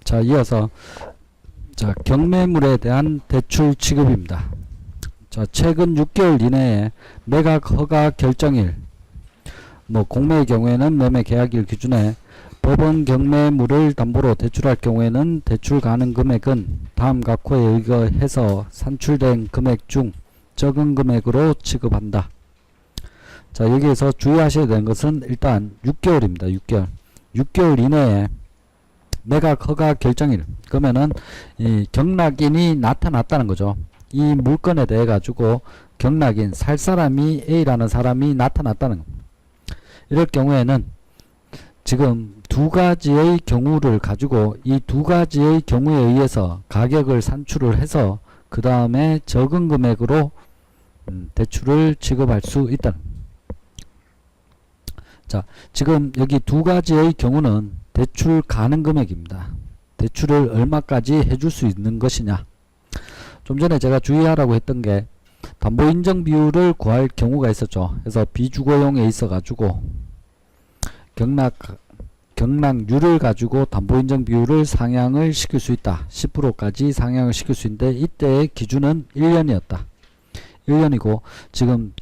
자, 이어서 자, 경매물에 대한 대출 취급입니다. 자, 최근 6개월 이내에 매각 허가 결정일, 공매의 경우에는 매매 계약일 기준에 법원 경매물을 담보로 대출할 경우에는 대출 가능 금액은 다음 각호에 의거해서 산출된 금액 중 적은 금액으로 취급한다. 자, 여기에서 주의하셔야 되는 것은 일단 6개월입니다. 6개월 이내에 매각 허가 결정일, 그러면은 이 경락인이 나타났다는 거죠. 이 물건에 대해 가지고 경락인, 살 사람이 A라는 사람이 나타났다는 겁니다. 이럴 경우에는 지금 두 가지의 경우를 가지고 이 두 가지의 경우에 의해서 가격을 산출을 해서 그 다음에 적은 금액으로 대출을 취급할 수 있다. 자, 지금 여기 두 가지의 경우는 대출 가능 금액입니다. 대출을 얼마까지 해줄 수 있는 것이냐. 좀 전에 제가 주의하라고 했던 게 담보 인정 비율을 구할 경우가 있었죠. 그래서 비주거용에 있어 가지고 경락률을 가지고 담보 인정 비율을 상향을 시킬 수 있다. 10%까지 상향을 시킬 수 있는데 이때의 기준은 1년이었다. 1년이고 지금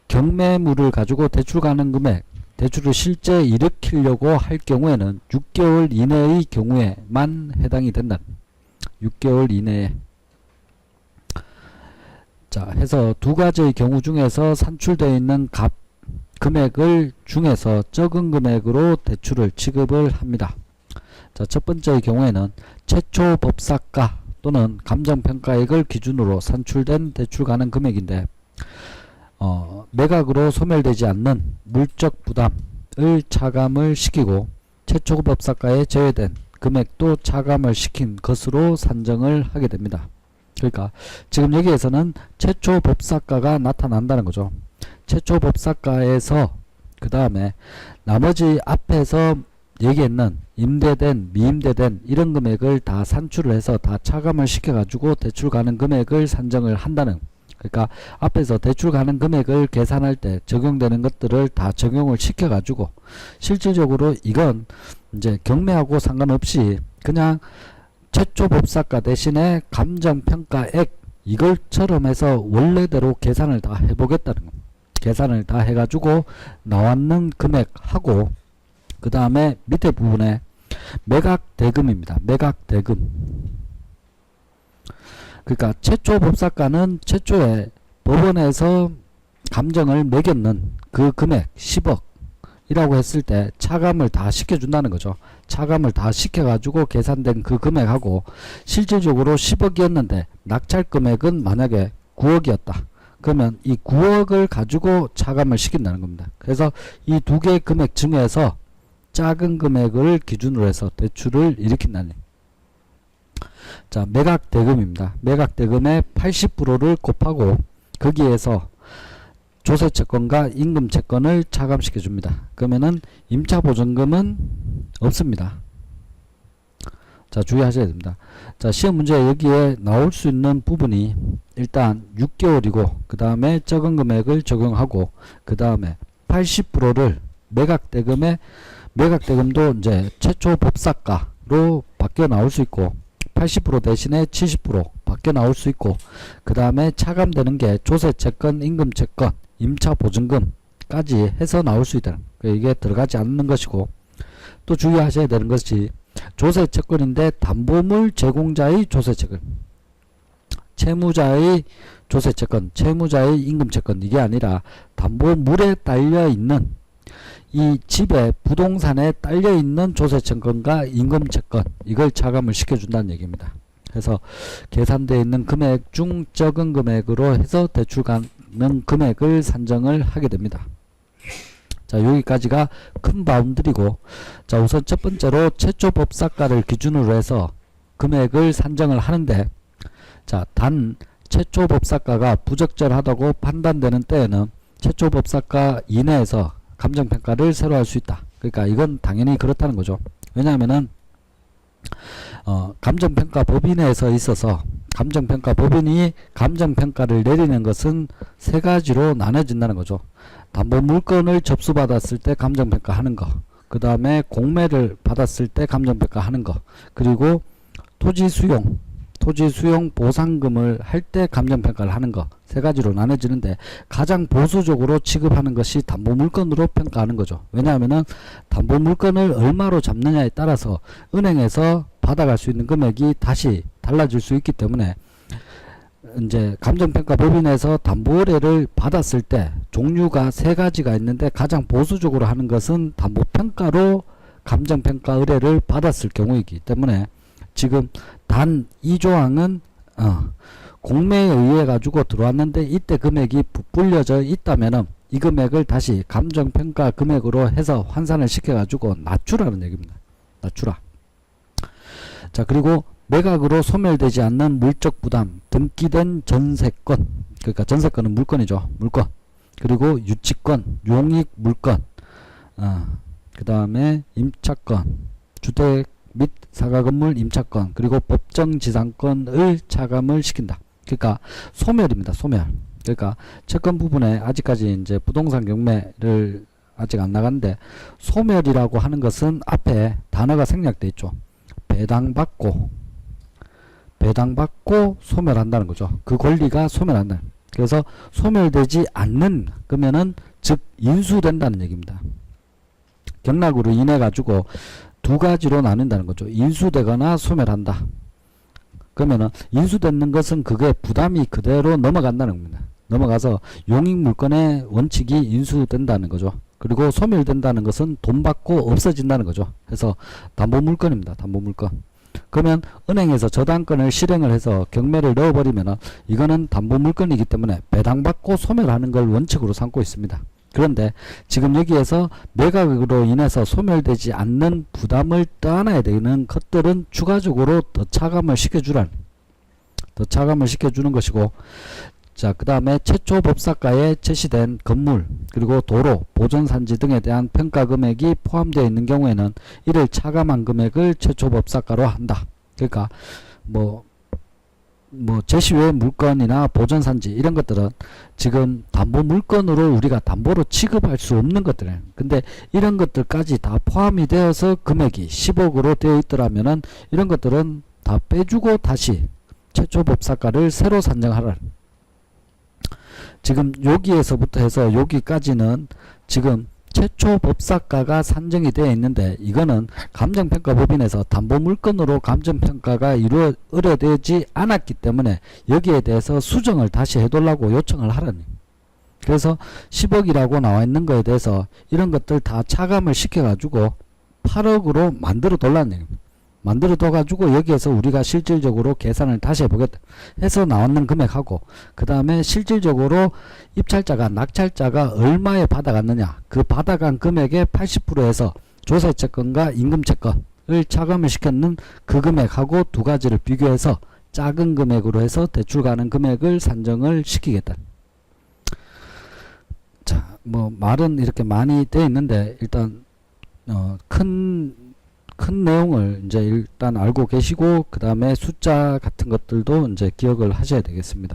경매물을 가지고 대출 가능 금액, 대출을 실제 일으키려고 할 경우에는 6개월 이내의 경우에만 해당이 된다. 6개월 이내에. 자, 해서 두 가지의 경우 중에서 산출되어 있는 금액을 중에서 적은 금액으로 대출을 취급을 합니다. 자, 첫 번째의 경우에는 최초 법사가 또는 감정평가액을 기준으로 산출된 대출 가능 금액인데 매각으로 소멸되지 않는 물적 부담을 차감을 시키고 최초 법사가에 제외된 금액도 차감을 시킨 것으로 산정을 하게 됩니다. 그러니까 지금 여기에서는 최초 법사가가 나타난다는 거죠. 최초 법사가에서 그 다음에 나머지 앞에서 얘기했는 임대된, 미임대된 이런 금액을 다 산출을 해서 다 차감을 시켜가지고 대출 가능 금액을 산정을 한다는, 그러니까 앞에서 대출 가능 금액을 계산할 때 적용되는 것들을 다 적용을 시켜가지고 실질적으로 이건 이제 경매하고 상관없이 그냥 최초 법사가 대신에 감정평가액 이걸처럼 해서 원래대로 계산을 다 해보겠다는 겁니다. 계산을 다 해가지고 나왔는 금액하고 그 다음에 밑에 부분에 매각대금입니다. 매각대금. 그러니까 최초 법사가는 최초에 법원에서 감정을 매겼는 그 금액 10억 이라고 했을 때 차감을 다 시켜준다는 거죠. 차감을 다 시켜가지고 계산된 그 금액하고 실질적으로 10억이었는데 낙찰 금액은 만약에 9억이었다. 그러면 이 9억을 가지고 차감을 시킨다는 겁니다. 그래서 이 두 개의 금액 중에서 작은 금액을 기준으로 해서 대출을 일으킨다는. 자, 매각대금입니다. 매각대금의 80%를 곱하고 거기에서 조세채권과 임금채권을 차감시켜 줍니다. 그러면은 임차보증금은 없습니다. 자, 주의하셔야 됩니다. 자, 시험 문제 여기에 나올 수 있는 부분이 일단 6개월이고 그 다음에 적은 금액을 적용하고 그 다음에 80%를 매각대금도 이제 최초 법사가로 바뀌어 나올 수 있고 80% 대신에 70% 바뀌어 나올 수 있고 그 다음에 차감되는 게 조세채권, 임금채권, 임차보증금까지 해서 나올 수 있다. 이게 들어가지 않는 것이고 또 주의하셔야 되는 것이 조세채권인데 담보물 제공자의 조세채권, 채무자의 조세채권, 채무자의 임금채권 이게 아니라 담보물에 딸려있는 이 집에 부동산에 딸려있는 조세채권과 임금채권 이걸 차감을 시켜준다는 얘기입니다. 그래서 계산되어 있는 금액 중 적은 금액으로 해서 대출 가능 금액을 산정을 하게 됩니다. 자, 여기까지가 큰 바운드리고, 자, 우선 첫 번째로 최초 법사가를 기준으로 해서 금액을 산정을 하는데, 자, 단 최초 법사가가 부적절하다고 판단되는 때에는 최초 법사가 이내에서 감정평가를 새로 할 수 있다. 그러니까 이건 당연히 그렇다는 거죠. 왜냐하면은 감정평가 법인에서 있어서 감정평가 법인이 감정평가를 내리는 것은 세 가지로 나눠진다는 거죠. 담보 물건을 접수받았을 때 감정평가 하는 거, 그 다음에 공매를 받았을 때 감정평가 하는 거, 그리고 토지 수용 보상금을 할 때 감정평가를 하는 거, 세 가지로 나눠지는데 가장 보수적으로 취급하는 것이 담보물건으로 평가하는 거죠. 왜냐하면은 담보물건을 얼마로 잡느냐에 따라서 은행에서 받아갈 수 있는 금액이 다시 달라질 수 있기 때문에 이제 감정평가법인에서 담보의뢰를 받았을 때 종류가 세 가지가 있는데 가장 보수적으로 하는 것은 담보평가로 감정평가 의뢰를 받았을 경우이기 때문에 지금 단 이 조항은 공매에 의해 가지고 들어왔는데 이때 금액이 부풀려져 있다면은 이 금액을 다시 감정평가 금액으로 해서 환산을 시켜 가지고 낮추라는 얘기입니다. 낮추라. 자, 그리고 매각으로 소멸되지 않는 물적 부담, 등기된 전세권, 그러니까 전세권은 물건이죠. 물건. 그리고 유치권, 용익 물건, 그 다음에 임차권, 주택 및 사과건물 임차권, 그리고 법정지상권을 차감을 시킨다. 그러니까 소멸입니다. 소멸. 그러니까 채권 부분에 아직까지 이제 부동산 경매를 아직 안 나갔는데 소멸이라고 하는 것은 앞에 단어가 생략돼 있죠. 배당받고 소멸한다는 거죠. 그 권리가 소멸한다. 그래서 소멸되지 않는 그러면은 즉 인수된다는 얘기입니다. 경락으로 인해 가지고 두 가지로 나눈다는 거죠. 인수되거나 소멸한다. 그러면은 인수되는 것은 그게 부담이 그대로 넘어간다는 겁니다. 넘어가서 용익물건의 원칙이 인수된다는 거죠. 그리고 소멸된다는 것은 돈 받고 없어진다는 거죠. 그래서 담보물건입니다. 담보물건. 그러면 은행에서 저당권을 실행을 해서 경매를 넣어버리면 이거는 담보물건이기 때문에 배당받고 소멸하는 걸 원칙으로 삼고 있습니다. 그런데 지금 여기에서 매각으로 인해서 소멸되지 않는 부담을 떠안아야 되는 것들은 추가적으로 더 차감을 시켜주는 것이고, 자, 그 다음에 최초 법사가에 제시된 건물 그리고 도로, 보존산지 등에 대한 평가 금액이 포함되어 있는 경우에는 이를 차감한 금액을 최초 법사가로 한다. 그러니까 뭐 제시 외의 물건이나 보존산지 이런 것들은 지금 담보물건으로 우리가 담보로 취급할 수 없는 것들이에요. 근데 이런 것들까지 다 포함이 되어서 금액이 10억으로 되어 있더라면은 이런 것들은 다 빼주고 다시 최초 법사가를 새로 산정하라. 지금 여기에서부터 해서 여기까지는 지금 최초 법사가가 산정이 되어 있는데 이거는 감정평가법인에서 담보물건으로 감정평가가 의뢰되지 않았기 때문에 여기에 대해서 수정을 다시 해달라고 요청을 하라니. 그래서 10억이라고 나와 있는 거에 대해서 이런 것들 다 차감을 시켜가지고 8억으로 만들어 달라는 얘기입니다. 만들어 둬가지고 여기에서 우리가 실질적으로 계산을 다시 해보겠다 해서 나왔는 금액하고, 그 다음에 실질적으로 입찰자가 낙찰자가 얼마에 받아갔느냐, 그 받아간 금액의 80%에서 조세채권과 임금채권을 차감을 시켰는 그 금액하고 두 가지를 비교해서 작은 금액으로 해서 대출 가능 금액을 산정을 시키겠다. 자, 뭐 말은 이렇게 많이 되어 있는데 일단 큰 내용을 이제 일단 알고 계시고 그 다음에 숫자 같은 것들도 이제 기억을 하셔야 되겠습니다.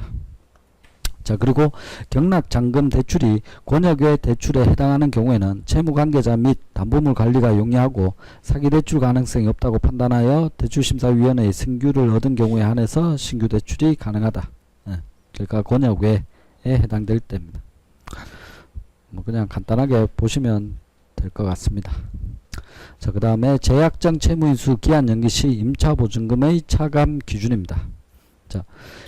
자, 그리고 경락잔금 대출이 권역외 대출에 해당하는 경우에는 채무관계자 및 담보물 관리가 용이하고 사기 대출 가능성이 없다고 판단하여 대출심사위원회의 승규를 얻은 경우에 한해서 신규 대출이 가능하다. 그러니까 권역외에 해당될 때입니다. 뭐 그냥 간단하게 보시면 될 것 같습니다. 자, 그 다음에 제약정 채무인수 기한 연기 시 임차보증금의 차감 기준입니다. 자,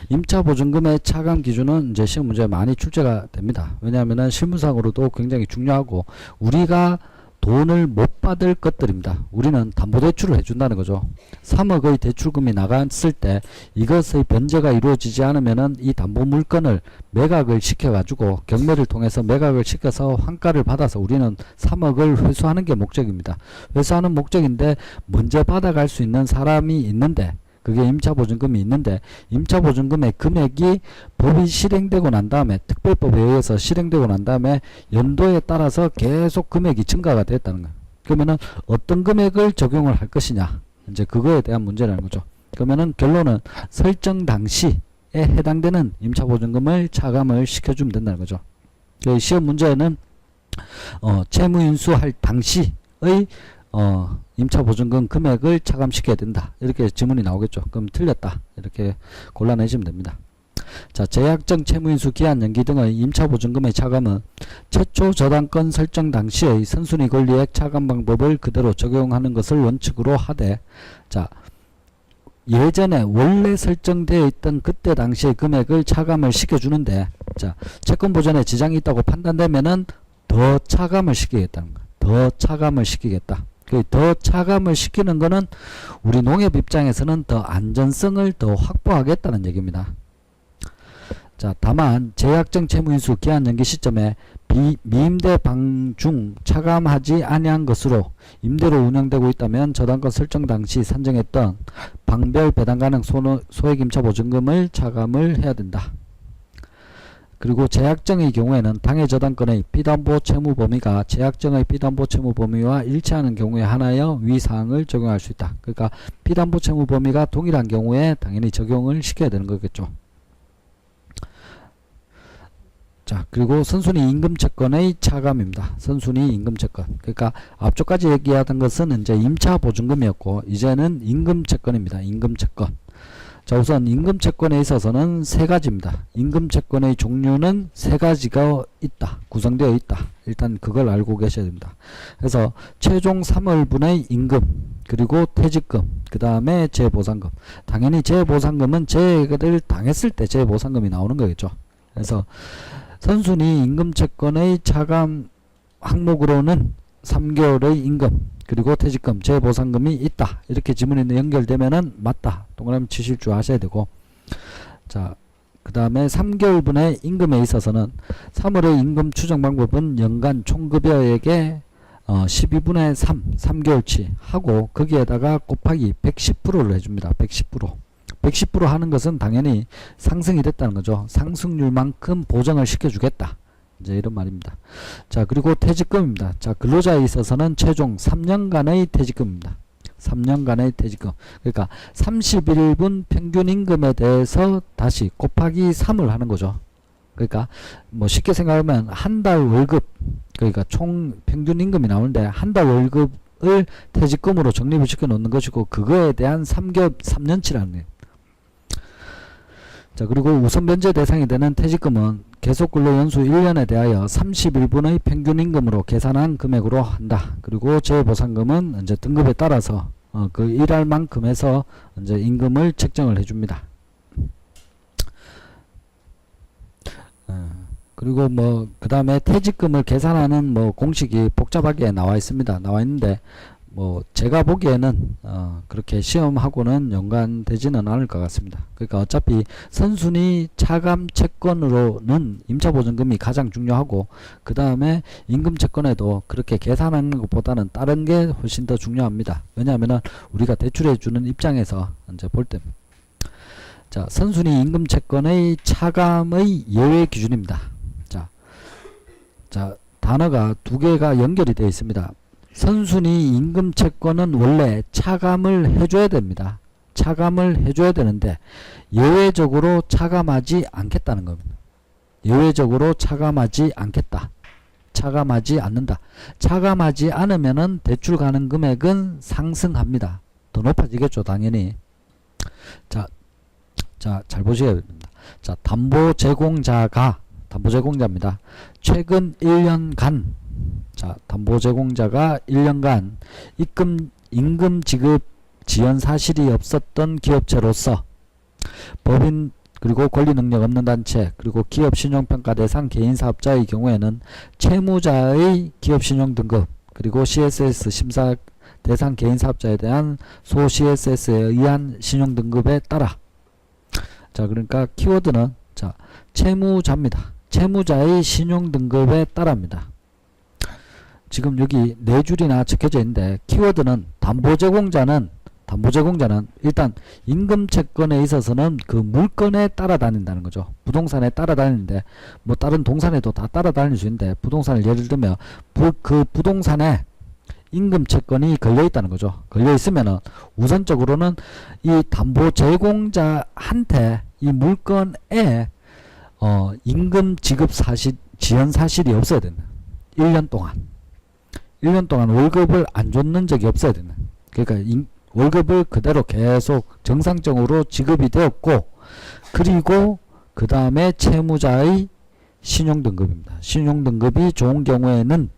임차보증금의 차감 기준은 이제 시험 문제에 많이 출제가 됩니다. 왜냐하면 실무상으로도 굉장히 중요하고 우리가 돈을 못 받을 것들입니다. 우리는 담보대출을 해준다는 거죠. 3억의 대출금이 나갔을 때 이것의 변제가 이루어지지 않으면은 이 담보물건을 매각을 시켜가지고 경매를 통해서 매각을 시켜서 환가를 받아서 우리는 3억을 회수하는 게 목적입니다. 회수하는 목적인데 먼저 받아갈 수 있는 사람이 있는데 그게 임차보증금이 있는데 임차보증금의 금액이 법이 실행되고 난 다음에 특별법에 의해서 실행되고 난 다음에 연도에 따라서 계속 금액이 증가가 됐다는 거예요. 그러면은 어떤 금액을 적용을 할 것이냐 이제 그거에 대한 문제라는 거죠. 그러면은 결론은 설정 당시에 해당되는 임차보증금을 차감을 시켜주면 된다는 거죠. 시험 문제는 채무인수할 당시 임차보증금 금액을 차감시켜야 된다. 이렇게 지문이 나오겠죠. 그럼 틀렸다. 이렇게 골라내시면 됩니다. 자, 제약정 채무인수 기한 연기 등의 임차보증금의 차감은 최초 저당권 설정 당시의 선순위 권리액 차감 방법을 그대로 적용하는 것을 원칙으로 하되, 자, 예전에 원래 설정되어 있던 그때 당시의 금액을 차감을 시켜주는데, 자, 채권보전에 지장이 있다고 판단되면은 더 차감을 시키겠다는 거야. 더 차감을 시키겠다. 더 차감을 시키는 거는 우리 농협 입장에서는 더 안전성을 더 확보하겠다는 얘기입니다. 자, 다만 제약정 채무인수 기한 연기 시점에 미임대 방 중 차감하지 아니한 것으로 임대로 운영되고 있다면 저당권 설정 당시 산정했던 방별 배당 가능 소액 임차 보증금을 차감을 해야 된다. 그리고 제약정의 경우에는 당해 저당권의 피담보 채무 범위가 제약정의 피담보 채무 범위와 일치하는 경우에 하나여 위 사항을 적용할 수 있다. 그러니까 피담보 채무 범위가 동일한 경우에 당연히 적용을 시켜야 되는 거겠죠. 자, 그리고 선순위 임금채권의 차감입니다. 선순위 임금채권. 그러니까 앞쪽까지 얘기하던 것은 이제 임차보증금이었고, 이제는 임금채권입니다. 임금채권. 자, 우선 임금채권에 있어서는 세 가지입니다. 임금채권의 종류는 세 가지가 있다. 구성되어 있다. 일단 그걸 알고 계셔야 됩니다. 그래서 최종 3월분의 임금, 그리고 퇴직금, 그 다음에 재보상금. 당연히 재보상금은 재해를 당했을 때 재보상금이 나오는 거겠죠. 그래서 선순위 임금채권의 차감 항목으로는 3개월의 임금, 그리고 퇴직금, 재보상금이 있다. 이렇게 지문이 연결되면은 맞다. 동그라미 치실 줄 아셔야 되고, 자, 그 다음에 3개월분의 임금에 있어서는 3월의 임금 추정 방법은 연간 총급여액의 12분의 3, 3개월치 하고 거기에다가 곱하기 110%를 해줍니다. 110%. 110% 하는 것은 당연히 상승이 됐다는 거죠. 상승률만큼 보정을 시켜주겠다. 이제 이런 말입니다. 자, 그리고 퇴직금입니다. 자, 근로자에 있어서는 최종 3년간의 퇴직금입니다. 3년간의 퇴직금. 그러니까 31분 평균 임금에 대해서 다시 곱하기 3을 하는 거죠. 그러니까 뭐 쉽게 생각하면 한 달 월급, 그러니까 총 평균 임금이 나오는데 한 달 월급을 퇴직금으로 적립을 시켜 놓는 것이고, 그거에 대한 3년치라는 거예요. 자, 그리고 우선 변제 대상이 되는 퇴직금은 계속근로연수 1년에 대하여 31분의 평균임금으로 계산한 금액으로 한다. 그리고 재보상금은 이제 등급에 따라서 그 일할 만큼에서 이제 임금을 책정을 해줍니다. 그리고 뭐 그 다음에 퇴직금을 계산하는 뭐 공식이 복잡하게 나와 있습니다. 나와 있는데 뭐 제가 보기에는 그렇게 시험하고는 연관되지는 않을 것 같습니다. 그러니까 어차피 선순위 차감 채권으로는 임차보증금이 가장 중요하고, 그 다음에 임금채권에도 그렇게 계산하는 것보다는 다른 게 훨씬 더 중요합니다. 왜냐하면 우리가 대출해주는 입장에서 이제 볼 때, 자, 선순위 임금채권의 차감의 예외 기준입니다. 자, 단어가 두 개가 연결이 되어 있습니다. 선순위 임금채권은 원래 차감을 해줘야 됩니다. 차감을 해줘야 되는데 예외적으로 차감하지 않겠다는 겁니다. 예외적으로 차감하지 않겠다. 차감하지 않는다. 차감하지 않으면은 대출 가능 금액은 상승합니다. 더 높아지겠죠, 당연히. 자, 잘 보셔야 됩니다. 자, 담보제공자입니다. 최근 1년간, 자, 담보제공자가 1년간 임금 지급 지연 사실이 없었던 기업체로서 법인 그리고 권리 능력 없는 단체 그리고 기업 신용평가 대상 개인 사업자의 경우에는 채무자의 기업 신용 등급 그리고 CSS 심사 대상 개인 사업자에 대한 소 CSS에 의한 신용 등급에 따라, 자, 그러니까 키워드는 자, 채무자입니다. 채무자의 신용 등급에 따라입니다. 지금 여기 네 줄이나 적혀져 있는데 키워드는 담보제공자는 일단 임금채권에 있어서는 그 물건에 따라다닌다는 거죠. 부동산에 따라다니는데 뭐 다른 동산에도 다 따라다닐 수 있는데 부동산을 예를 들면 그 부동산에 임금채권이 걸려있다는 거죠. 걸려있으면은 우선적으로는 이 담보제공자한테 이 물건에 임금 지급 사실 지연 사실이 없어야 된다. 1년 동안 1년 동안 월급을 안 줬는 적이 없어야 되는. 그러니까 월급을 그대로 계속 정상적으로 지급이 되었고, 그리고 그 다음에 채무자의 신용등급입니다. 신용등급이 좋은 경우에는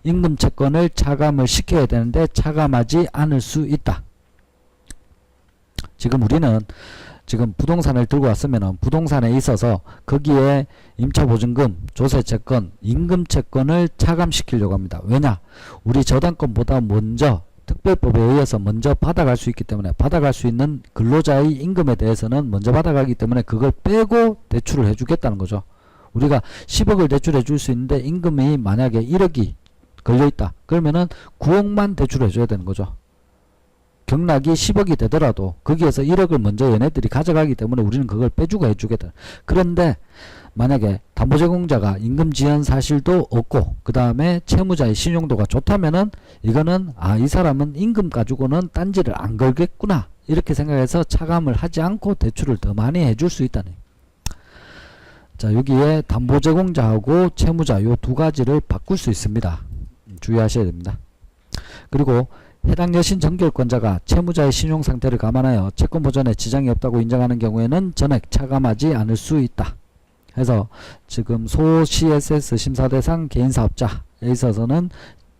임금채권을 차감을 시켜야 되는데 차감하지 않을 수 있다. 지금 우리는 지금 부동산을 들고 왔으면 부동산에 있어서 거기에 임차보증금, 조세채권, 임금채권을 차감시키려고 합니다. 왜냐? 우리 저당권보다 먼저 특별법에 의해서 먼저 받아갈 수 있기 때문에, 받아갈 수 있는 근로자의 임금에 대해서는 먼저 받아가기 때문에 그걸 빼고 대출을 해주겠다는 거죠. 우리가 10억을 대출해 줄 수 있는데 임금이 만약에 1억이 걸려있다. 그러면은 9억만 대출해 줘야 되는 거죠. 경락이 10억이 되더라도 거기에서 1억을 먼저 얘네들이 가져가기 때문에 우리는 그걸 빼주고 해주겠다. 그런데 만약에 담보제공자가 임금 지연 사실도 없고 그 다음에 채무자의 신용도가 좋다면은 이거는 이 사람은 임금 가지고는 딴지를 안 걸겠구나 이렇게 생각해서 차감을 하지 않고 대출을 더 많이 해줄 수 있다는. 자, 여기에 담보제공자하고 채무자 요 두 가지를 바꿀 수 있습니다. 주의하셔야 됩니다. 그리고 해당 여신 정결권자가 채무자의 신용상태를 감안하여 채권 보전에 지장이 없다고 인정하는 경우에는 전액 차감하지 않을 수 있다. 해서 지금 소 CSS 심사대상 개인사업자에 있어서는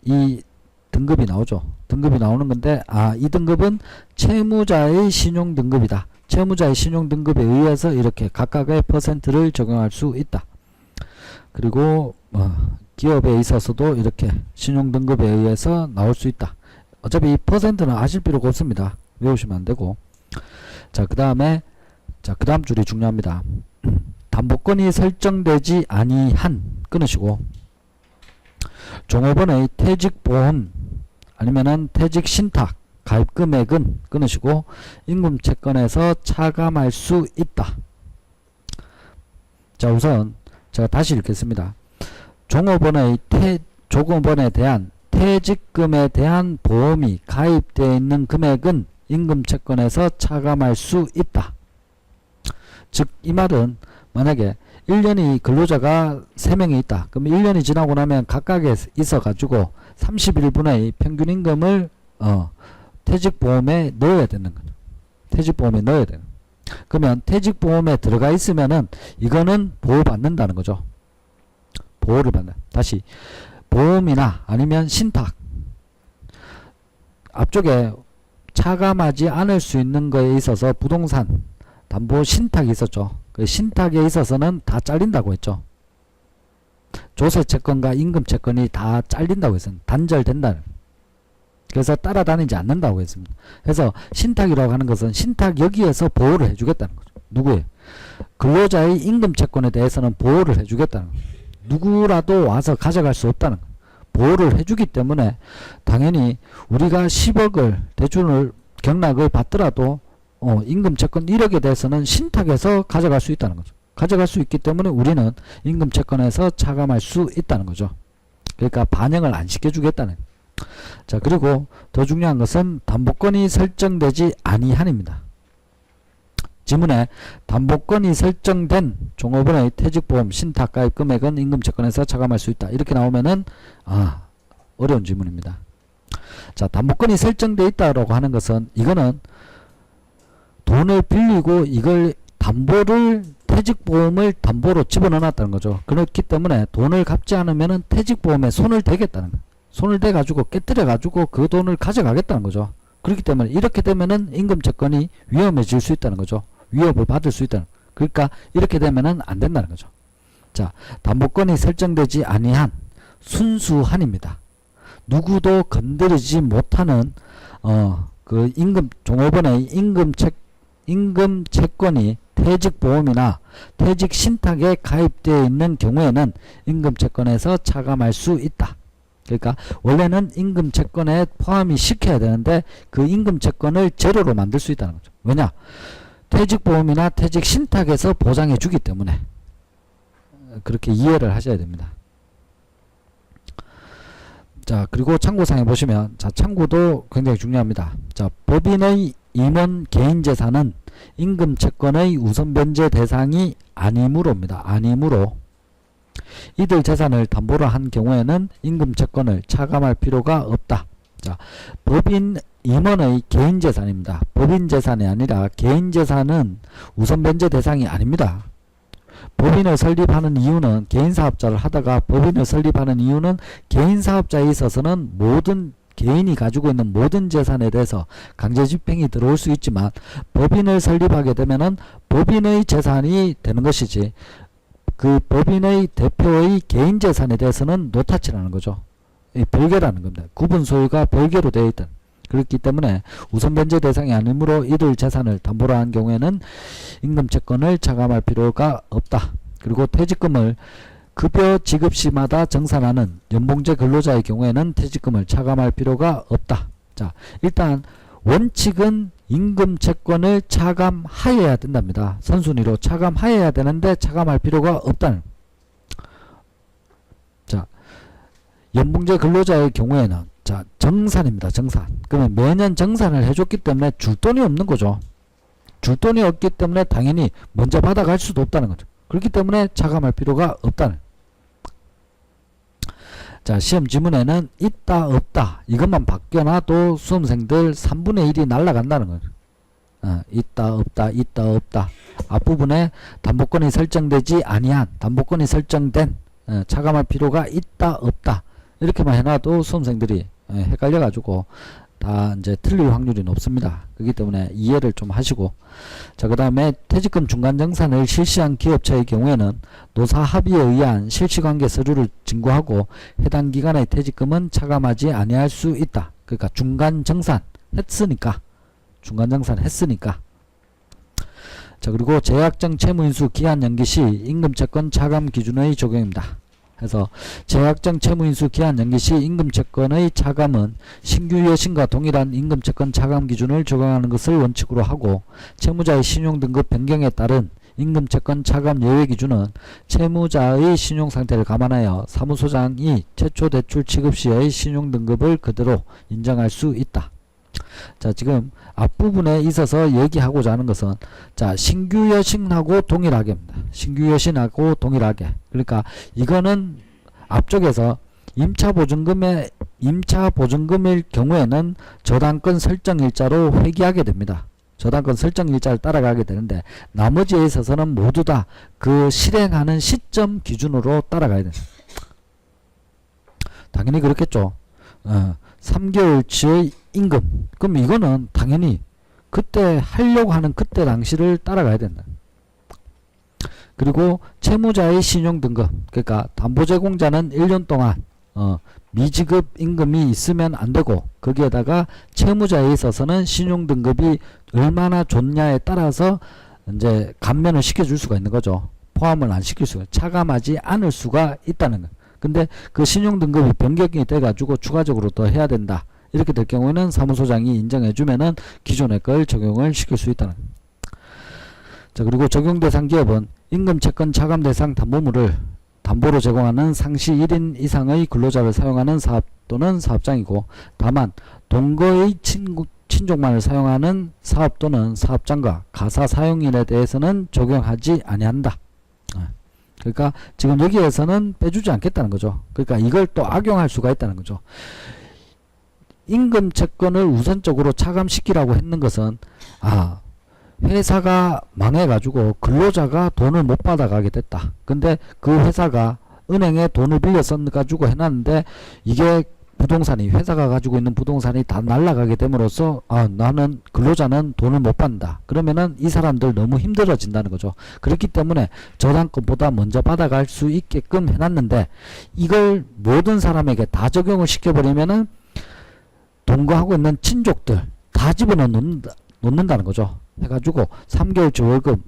이 등급이 나오죠. 등급이 나오는 건데 이 등급은 채무자의 신용등급이다. 채무자의 신용등급에 의해서 이렇게 각각의 퍼센트를 적용할 수 있다. 그리고 기업에 있어서도 이렇게 신용등급에 의해서 나올 수 있다. 어차피 이 퍼센트는 아실 필요가 없습니다. 외우시면 안되고. 자, 그 다음에 그 다음 줄이 중요합니다. 담보권이 설정되지 아니한 끊으시고, 종업원의 퇴직보험 아니면은 퇴직신탁 가입금액은 끊으시고, 임금채권에서 차감할 수 있다. 자, 우선 제가 다시 읽겠습니다. 종업원에 대한 퇴직금에 대한 보험이 가입되어 있는 금액은 임금채권에서 차감할 수 있다. 즉, 이 말은 만약에 1년이 근로자가 3명이 있다. 그럼 1년이 지나고 나면 각각에 있어가지고 31분의 평균임금을 퇴직보험에 넣어야 되는 거죠. 퇴직보험에 넣어야 되는. 그러면 퇴직보험에 들어가 있으면은 이거는 보호받는다는 거죠. 보호를 받는. 다시 보험이나 아니면 신탁 앞쪽에 차감하지 않을 수 있는 거에 있어서 부동산 담보 신탁이 있었죠. 그 신탁에 있어서는 다 잘린다고 했죠. 조세채권과 임금채권이 다 잘린다고 했습니다. 단절된다는. 그래서 따라다니지 않는다고 했습니다. 그래서 신탁이라고 하는 것은 신탁 여기에서 보호를 해주겠다는 거죠. 누구예요? 근로자의 임금채권에 대해서는 보호를 해주겠다는 거죠. 누구라도 와서 가져갈 수 없다는 거예요. 보호를 해주기 때문에 당연히 우리가 10억을 대출을 경락을 받더라도 임금채권 1억에 대해서는 신탁에서 가져갈 수 있다는 거죠. 가져갈 수 있기 때문에 우리는 임금채권에서 차감할 수 있다는 거죠. 그러니까 반영을 안 시켜주겠다는. 자, 그리고 더 중요한 것은 담보권이 설정되지 아니한입니다. 지문에 담보권이 설정된 종업원의 퇴직보험 신탁가입 금액은 임금채권에서 차감할 수 있다. 이렇게 나오면은 어려운 지문입니다. 자, 담보권이 설정되어 있다라고 하는 것은 이거는 돈을 빌리고 이걸 담보를 퇴직보험을 담보로 집어넣어놨다는 거죠. 그렇기 때문에 돈을 갚지 않으면은 퇴직보험에 손을 대겠다는 거예요. 손을 대가지고 깨뜨려가지고 그 돈을 가져가겠다는 거죠. 그렇기 때문에 이렇게 되면은 임금채권이 위험해질 수 있다는 거죠. 위협을 받을 수 있다는. 그러니까 이렇게 되면은 안 된다는 거죠. 자, 담보권이 설정되지 아니한 순수한입니다. 누구도 건드리지 못하는 그 종업원의 임금채권이 퇴직보험이나 퇴직신탁에 가입되어 있는 경우에는 임금채권에서 차감할 수 있다. 그러니까 원래는 임금채권에 포함이 시켜야 되는데 그 임금채권을 제로로 만들 수 있다는 거죠. 왜냐? 퇴직보험이나 퇴직신탁에서 보장해 주기 때문에. 그렇게 이해를 하셔야 됩니다. 자, 그리고 참고상에 보시면, 자, 참고도 굉장히 중요합니다. 자, 법인의 임원 이들 재산을 담보로 한 경우에는 임금채권을 차감할 필요가 없다. 자, 법인 임원의 개인재산입니다. 법인재산이 아니라 개인재산은 우선 변제 대상이 아닙니다. 법인을 설립하는 이유는 개인사업자를 하다가 법인을 설립하는 이유는 개인사업자에 있어서는 모든 개인이 가지고 있는 모든 재산에 대해서 강제집행이 들어올 수 있지만 법인을 설립하게 되면은 법인의 재산이 되는 것이지 그 법인의 대표의 개인 재산에 대해서는 노타치라는 거죠. 별개라는 겁니다. 구분 소유가 별개로 되어 있다. 그렇기 때문에 우선 변제 대상이 아니므로 이들 재산을 담보로 한 경우에는 임금채권을 차감할 필요가 없다. 그리고 퇴직금을 급여 지급 시마다 정산하는 연봉제 근로자의 경우에는 퇴직금을 차감할 필요가 없다. 자, 일단 원칙은 임금채권을 차감하여야 된답니다. 선순위로 차감하여야 되는데 차감할 필요가 없다는. 자, 연봉제 근로자의 경우에는 자, 정산입니다. 정산. 그러면 매년 정산을 해줬기 때문에 줄 돈이 없는 거죠. 줄 돈이 없기 때문에 당연히 먼저 받아갈 수도 없다는 거죠. 그렇기 때문에 차감할 필요가 없다는. 자, 시험 지문에는 있다 없다 이것만 바뀌어놔도 수험생들 3분의 1이 날라간다는 거죠. 있다 없다 있다 없다. 앞부분에 담보권이 설정되지 아니한 담보권이 설정된 차감할 필요가 있다 없다 이렇게만 해놔도 수험생들이 헷갈려 가지고 다 이제 틀릴 확률이 높습니다. 그렇기 때문에 이해를 좀 하시고, 자, 그 다음에 퇴직금 중간정산을 실시한 기업체의 경우에는 노사 합의에 의한 실시관계 서류를 진구하고 해당 기간의 퇴직금은 차감하지 아니할 수 있다. 그러니까 중간정산 했으니까 자, 그리고 제약정 채무인수 기한 연기 시 임금채권 차감 기준의 적용입니다. 그래서 제약정 채무인수 기한 연기 시 임금채권의 차감은 신규 여신과 동일한 임금채권 차감 기준을 적용하는 것을 원칙으로 하고, 채무자의 신용등급 변경에 따른 임금채권 차감 예외 기준은 채무자의 신용상태를 감안하여 사무소장이 최초 대출 취급 시의 신용등급을 그대로 인정할 수 있다. 자, 지금 앞부분에 있어서 얘기하고자 하는 것은, 자, 신규 여신하고 동일하게입니다. 신규 여신하고 동일하게. 그러니까 이거는 앞쪽에서 임차 보증금일 경우에는 저당권 설정 일자로 회귀하게 됩니다. 저당권 설정 일자를 따라가게 되는데, 나머지에 있어서는 모두 다 그 실행하는 시점 기준으로 따라가야 됩니다. 당연히 그렇겠죠. 3개월치의 임금. 그럼 이거는 당연히 그때 하려고 하는 그때 당시를 따라가야 된다. 그리고 채무자의 신용등급. 그러니까 담보제공자는 1년 동안 미지급 임금이 있으면 안 되고, 거기에다가 채무자에 있어서는 신용등급이 얼마나 좋냐에 따라서 이제 감면을 시켜줄 수가 있는 거죠. 포함을 안 시킬 수가, 차감하지 않을 수가 있다는 거. 근데 그 신용등급이 변경이 돼가지고 추가적으로 더 해야 된다. 이렇게 될 경우에는 사무소장이 인정해주면은 기존의 걸 적용을 시킬 수 있다는. 자, 그리고 적용 대상 기업은 임금채권 차감 대상 담보물을 담보로 제공하는 상시 1인 이상의 근로자를 사용하는 사업 또는 사업장이고, 다만 동거의 친족만을 사용하는 사업 또는 사업장과 가사 사용인에 대해서는 적용하지 아니한다. 그러니까 지금 여기에서는 빼주지 않겠다는 거죠. 그러니까 이걸 또 악용할 수가 있다는 거죠. 임금채권을 우선적으로 차감시키라고 했는 것은, 회사가 망해가지고 근로자가 돈을 못 받아가게 됐다. 근데 그 회사가 은행에 돈을 빌려 써가지고 해놨는데, 이게 부동산이, 회사가 가지고 있는 부동산이 다 날아가게 됨으로써 나는 근로자는 돈을 못 받는다. 그러면은 이 사람들 너무 힘들어진다는 거죠. 그렇기 때문에 저당권보다 먼저 받아갈 수 있게끔 해놨는데, 이걸 모든 사람에게 다 적용을 시켜버리면은 동거하고 있는 친족들 다 집어넣어 놓는다는 거죠. 해가지고 3개월치 월급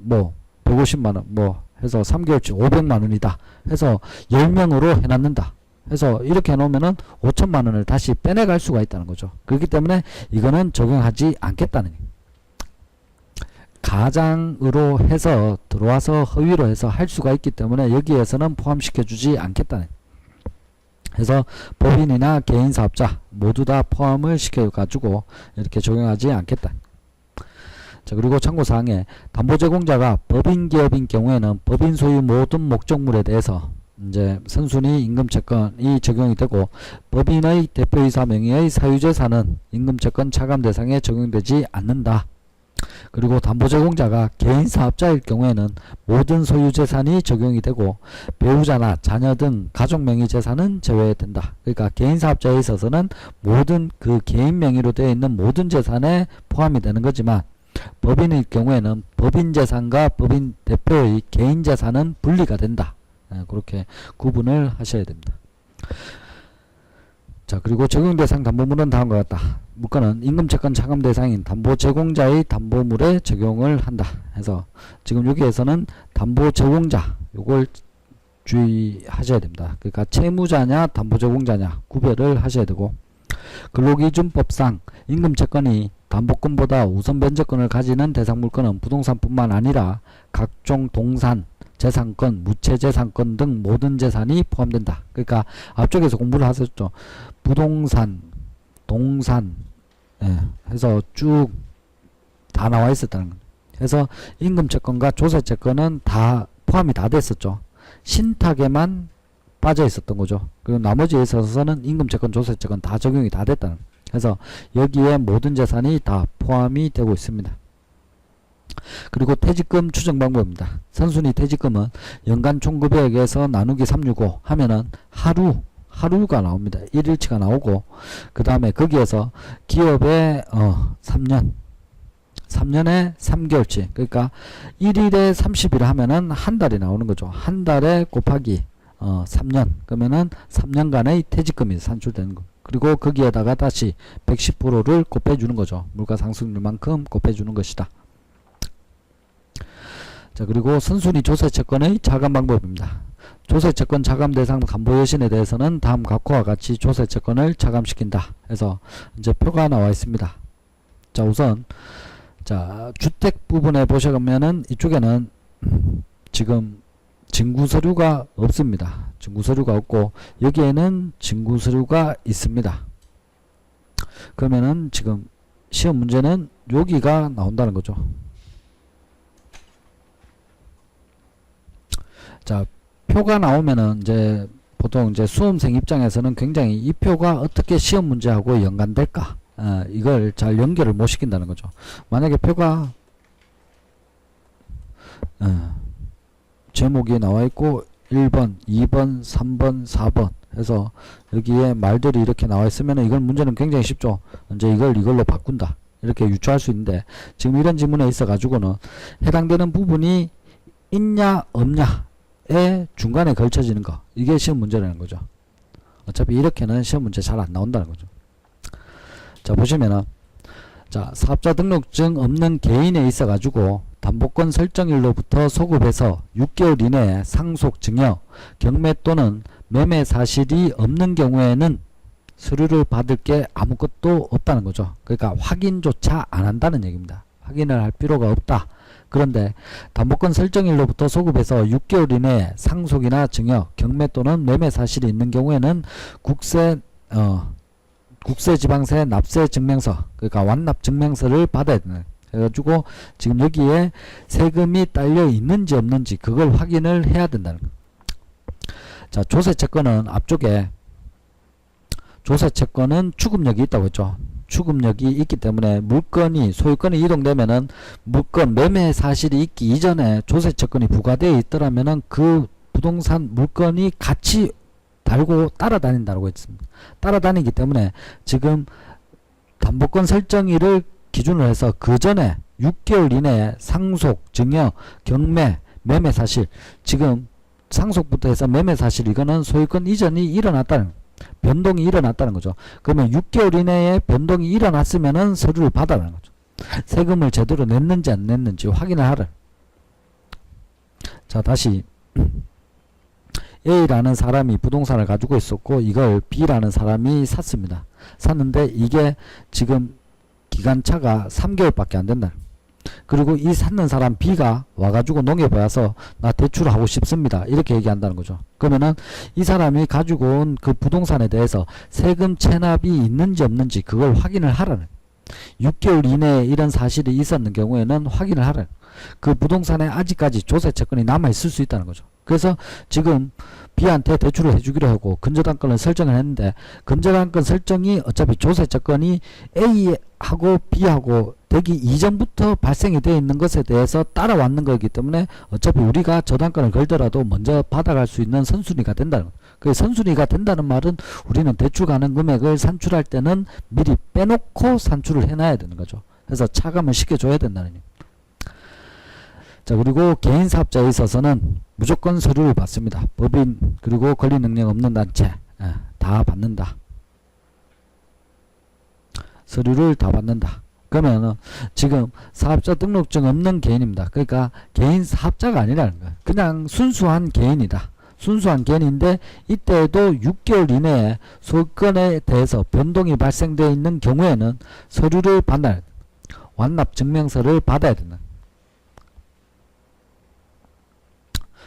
150만원 해서 3개월치 500만원이다 해서 10명으로 해놨는다 해서 이렇게 해놓으면은 5천만원을 다시 빼내갈 수가 있다는 거죠. 그렇기 때문에 이거는 적용하지 않겠다는, 가장으로 해서 들어와서 허위로 해서 할 수가 있기 때문에 여기에서는 포함시켜주지 않겠다는. 해서 법인이나 개인사업자 모두 다 포함을 시켜가지고 이렇게 적용하지 않겠다. 자, 그리고 참고사항에 담보제공자가 법인기업인 경우에는 법인 소유 모든 목적물에 대해서 이제 선순위 임금채권이 적용이 되고 법인의 대표이사 명의의 사유재산은 임금채권 차감 대상에 적용되지 않는다. 그리고 담보제공자가 개인사업자일 경우에는 모든 소유재산이 적용이 되고 배우자나 자녀 등 가족명의 재산은 제외된다. 그러니까 개인사업자에 있어서는 모든 그 개인 명의로 되어 있는 모든 재산에 포함이 되는 거지만 법인일 경우에는 법인재산과 법인 대표의 개인재산은 분리가 된다. 그렇게 구분을 하셔야 됩니다. 자, 그리고 적용대상 담보물은 다음과 같다. 물건은 임금채권 차감 대상인 담보제공자의 담보물에 적용을 한다. 해서 지금 여기에서는 담보제공자 요걸 주의하셔야 됩니다. 그러니까 채무자냐 담보제공자냐 구별을 하셔야 되고 근로기준법상 임금채권이 담보권보다 우선 변제권을 가지는 대상 물건은 부동산뿐만 아니라 각종 동산, 재산권, 무채재산권 등 모든 재산이 포함된다. 그러니까 앞쪽에서 공부를 하셨죠. 부동산, 동산 해서 쭉 다 나와 있었다는 거예요. 그래서 임금채권과 조세채권은 다 포함이 다 됐었죠. 신탁에만 빠져 있었던 거죠. 그리고 나머지에 있어서는 임금채권, 조세채권 다 적용이 다 됐다는 거예요. 그래서 여기에 모든 재산이 다 포함이 되고 있습니다. 그리고 퇴직금 추정 방법입니다. 선순위 퇴직금은 연간 총급여액에서 나누기 365 하면은 하루가 나옵니다. 1일치가 나오고 그 다음에 거기에서 기업의 3년에 3개월치 그러니까 1일에 30일 하면은 한 달이 나오는 거죠. 한 달에 곱하기 3년 그러면은 3년간의 퇴직금이 산출되는 거. 그리고 거기에다가 다시 110%를 곱해주는 거죠. 물가 상승률만큼 곱해주는 것이다. 자, 그리고 선순위 조세채권의 차감 방법입니다. 조세채권 차감 대상 담보여신에 대해서는 다음 각호와 같이 조세채권을 차감시킨다. 그래서 이제 표가 나와 있습니다. 자, 우선 자 주택 부분에 보시면은 이쪽에는 지금 증구서류가 없습니다. 증구서류가 없고 여기에는 증구서류가 있습니다. 그러면은 지금 시험 문제는 여기가 나온다는 거죠. 자, 표가 나오면은 이제 보통 이제 수험생 입장에서는 굉장히 이 표가 어떻게 시험 문제하고 연관될까? 이걸 잘 연결을 못 시킨다는 거죠. 만약에 표가 제목이 나와 있고 1번, 2번, 3번, 4번 해서 여기에 말들이 이렇게 나와 있으면 이건 문제는 굉장히 쉽죠. 이제 이걸로 바꾼다. 이렇게 유추할 수 있는데 지금 이런 지문에 있어 가지고는 해당되는 부분이 있냐 없냐 에 중간에 걸쳐지는 거 이게 시험 문제라는 거죠. 어차피 이렇게는 시험 문제 잘 안 나온다는 거죠. 자, 보시면은 자 사업자 등록증 없는 개인에 있어 가지고 담보권 설정일로부터 소급해서 6개월 이내에 상속 증여 경매 또는 매매 사실이 없는 경우에는 서류를 받을 게 아무것도 없다는 거죠. 그러니까 확인조차 안 한다는 얘기입니다. 확인을 할 필요가 없다. 그런데 담보권 설정일로부터 소급해서 6개월 이내에 상속이나 증여, 경매 또는 매매 사실이 있는 경우에는 국세지방세 납세 증명서, 그러니까 완납 증명서를 받아야 되는. 그래가지고 지금 여기에 세금이 딸려 있는지 없는지 그걸 확인을 해야 된다는 거. 자, 조세채권은 앞쪽에 조세채권은 추급력이 있다고 했죠. 추급력이 있기 때문에 물건이 소유권이 이동되면은 물건 매매 사실이 있기 이전에 조세채권이 부과되어 있더라면은 그 부동산 물건이 같이 달고 따라다닌다고 했습니다. 따라다니기 때문에 지금 담보권 설정일을 기준으로 해서 그 전에 6개월 이내에 상속, 증여, 경매, 매매 사실 지금 상속부터 해서 매매 사실 이거는 소유권 이전이 일어났다는 변동이 일어났다는 거죠. 그러면 6개월 이내에 변동이 일어났으면은 서류를 받아라는 거죠. 세금을 제대로 냈는지 안 냈는지 확인을 하라. 자, 다시 A라는 사람이 부동산을 가지고 있었고 이걸 B라는 사람이 샀습니다. 샀는데 이게 지금 기간차가 3개월밖에 안 된다. 그리고 이 샀는 사람 B가 와가지고 농협에 와서 나 대출하고 싶습니다. 이렇게 얘기한다는 거죠. 그러면은 이 사람이 가지고 온 그 부동산에 대해서 세금 체납이 있는지 없는지 그걸 확인을 하라는 6개월 이내에 이런 사실이 있었는 경우에는 확인을 하라는 그 부동산에 아직까지 조세채권이 남아있을 수 있다는 거죠. 그래서 지금 B한테 대출을 해주기로 하고 근저당권을 설정을 했는데 근저당권 설정이 어차피 조세채권이 A하고 B하고 되기 이전부터 발생이 되어 있는 것에 대해서 따라왔는 거기 때문에 어차피 우리가 저당권을 걸더라도 먼저 받아갈 수 있는 선순위가 된다는 거예요. 그 선순위가 된다는 말은 우리는 대출 가능 금액을 산출할 때는 미리 빼놓고 산출을 해놔야 되는 거죠. 그래서 차감을 시켜줘야 된다는 얘기예요. 자, 그리고 개인사업자에 있어서는 무조건 서류를 받습니다. 법인 그리고 권리 능력 없는 단체 다 받는다. 서류를 다 받는다. 그러면 지금 사업자 등록증 없는 개인입니다. 그러니까 개인 사업자가 아니라는 거예요. 그냥 순수한 개인이다. 순수한 개인인데 이때에도 6개월 이내에 소유권에 대해서 변동이 발생되어 있는 경우에는 서류를 받아야 된다. 완납 증명서를 받아야 된다.